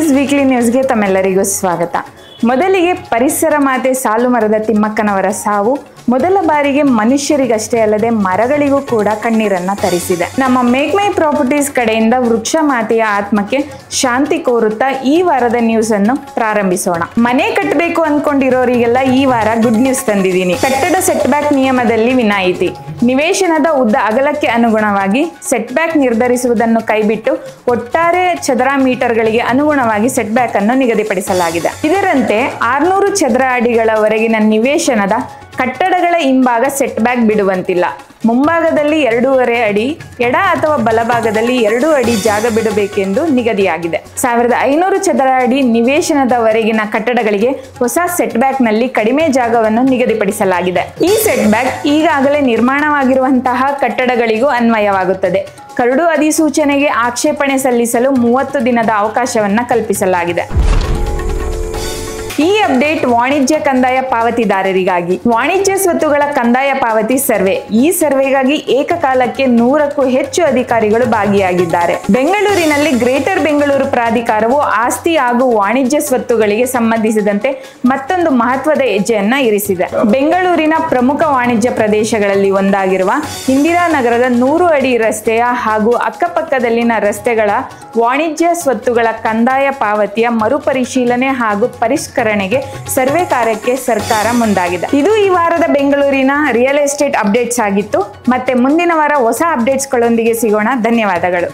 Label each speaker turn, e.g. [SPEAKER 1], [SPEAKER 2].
[SPEAKER 1] Times weekly ನ್ಯೂಸ್ಗೆ ತಮ್ಮೆಲ್ಲರಿಗೂ ಸ್ವಾಗತ. ಮೊದಲಿಗೆ ಪರಿಸರ ಮಾತೆ ಸಾಲು ಮರದ ತಿಮ್ಮಕ್ಕನವರ ಸಾವು ಮೊದಲ ಬಾರಿಗೆ ಮನುಷ್ಯರಿಗಷ್ಟೇ ಅಲ್ಲದೆ ಮರಗಳಿಗೂ ಕೂಡ ಕಣ್ಣೀರನ್ನ ತರಿಸಿದೆ. ನಮ್ಮ ಮೇಕ್ ಮೈ ಪ್ರಾಪರ್ಟೀಸ್ ಕಡೆಯಿಂದ ವೃಕ್ಷ ಮಾತೆಯ ಆತ್ಮಕ್ಕೆ ಶಾಂತಿ ಕೋರುತ್ತಾ ಈ ವಾರದ ನ್ಯೂಸ್ ಅನ್ನು ಪ್ರಾರಂಭಿಸೋಣ. ಮನೆ ಕಟ್ಟಬೇಕು ಅನ್ಕೊಂಡಿರೋರಿಗೆಲ್ಲ ಈ ವಾರ ಗುಡ್ ನ್ಯೂಸ್ ತಂದಿದ್ದೀನಿ. ಕಟ್ಟಡ ಸೆಟ್ ಬ್ಯಾಕ್ ನಿಯಮದಲ್ಲಿ ವಿನಾಯಿತಿ. ನಿವೇಶನದ ಉದ್ದ ಅಗಲಕ್ಕೆ ಅನುಗುಣವಾಗಿ ಸೆಟ್ ಬ್ಯಾಕ್ ನಿರ್ಧರಿಸುವುದನ್ನು ಕೈಬಿಟ್ಟು ಒಟ್ಟಾರೆ ಚದರ ಮೀಟರ್ಗಳಿಗೆ ಅನುಗುಣವಾಗಿ ಸೆಟ್ ಬ್ಯಾಕ್ ಅನ್ನು ನಿಗದಿಪಡಿಸಲಾಗಿದೆ. ಇದರಂತೆ 600 ಚದರ ಅಡಿಗಳವರೆಗಿನ ನಿವೇಶನದ ಕಟ್ಟಡಗಳ ಹಿಂಭಾಗ ಸೆಟ್ ಬ್ಯಾಕ್ ಬಿಡುವಂತಿಲ್ಲ. ಮುಂಭಾಗದಲ್ಲಿ 2.5 ಅಡಿ, ಎಡ ಅಥವಾ ಬಲಭಾಗದಲ್ಲಿ 2 ಅಡಿ ಜಾಗ ಬಿಡಬೇಕೆಂದು ನಿಗದಿಯಾಗಿದೆ. 1500 ಚದರ ಅಡಿ ನಿವೇಶನದವರೆಗಿನ ಕಟ್ಟಡಗಳಿಗೆ ಹೊಸ ಸೆಟ್ ಬ್ಯಾಕ್ ನಲ್ಲಿ ಕಡಿಮೆ ಜಾಗವನ್ನು ನಿಗದಿಪಡಿಸಲಾಗಿದೆ. ಈ ಸೆಟ್ ಬ್ಯಾಕ್ ಈಗಾಗಲೇ ನಿರ್ಮಾಣವಾಗಿರುವಂತಹ ಕಟ್ಟಡಗಳಿಗೂ ಅನ್ವಯವಾಗುತ್ತದೆ. ಕರಡು ಅಧಿಸೂಚನೆಗೆ ಆಕ್ಷೇಪಣೆ ಸಲ್ಲಿಸಲು 30 ದಿನದ ಅವಕಾಶವನ್ನ ಕಲ್ಪಿಸಲಾಗಿದೆ. ಈ ಅಪ್ಡೇಟ್ ವಾಣಿಜ್ಯ ಕಂದಾಯ ಪಾವತಿದಾರರಿಗಾಗಿ. ವಾಣಿಜ್ಯ ಸ್ವತ್ತುಗಳ ಕಂದಾಯ ಪಾವತಿ ಸರ್ವೆ. ಈ ಸರ್ವೆಗಾಗಿ ಏಕಕಾಲಕ್ಕೆ 100ಕ್ಕೂ ಹೆಚ್ಚು ಅಧಿಕಾರಿಗಳು ಭಾಗಿಯಾಗಿದ್ದಾರೆ. ಬೆಂಗಳೂರಿನಲ್ಲಿ ಗ್ರೇಟರ್ ಬೆಂಗಳೂರು ಪ್ರಾಧಿಕಾರವು ಆಸ್ತಿ ಹಾಗೂ ವಾಣಿಜ್ಯ ಸ್ವತ್ತುಗಳಿಗೆ ಸಂಬಂಧಿಸಿದಂತೆ ಮತ್ತೊಂದು ಮಹತ್ವದ ಹೆಜ್ಜೆಯನ್ನ ಇರಿಸಿದೆ. ಬೆಂಗಳೂರಿನ ಪ್ರಮುಖ ವಾಣಿಜ್ಯ ಪ್ರದೇಶಗಳಲ್ಲಿ ಒಂದಾಗಿರುವ ಇಂದಿರಾನಗರದ 100 ಅಡಿ ರಸ್ತೆಯ ಹಾಗೂ ಅಕ್ಕಪಕ್ಕದಲ್ಲಿನ ರಸ್ತೆಗಳ ವಾಣಿಜ್ಯ ಸ್ವತ್ತುಗಳ ಕಂದಾಯ ಪಾವತಿಯ ಮರುಪರಿಶೀಲನೆ ಹಾಗೂ ಪರಿಷ್ಕರಣೆಗೆ ಸರ್ವೆ ಕಾರ್ಯಕ್ಕೆ ಸರ್ಕಾರ ಮುಂದಾಗಿದೆ. ಇದು ಈ ವಾರದ ಬೆಂಗಳೂರಿನ ರಿಯಲ್ ಎಸ್ಟೇಟ್ ಅಪ್ಡೇಟ್ಸ್ ಆಗಿತ್ತು. ಮತ್ತೆ ಮುಂದಿನ ವಾರ ಹೊಸ ಅಪ್ಡೇಟ್ಸ್ಗಳೊಂದಿಗೆ ಸಿಗೋಣ. ಧನ್ಯವಾದಗಳು.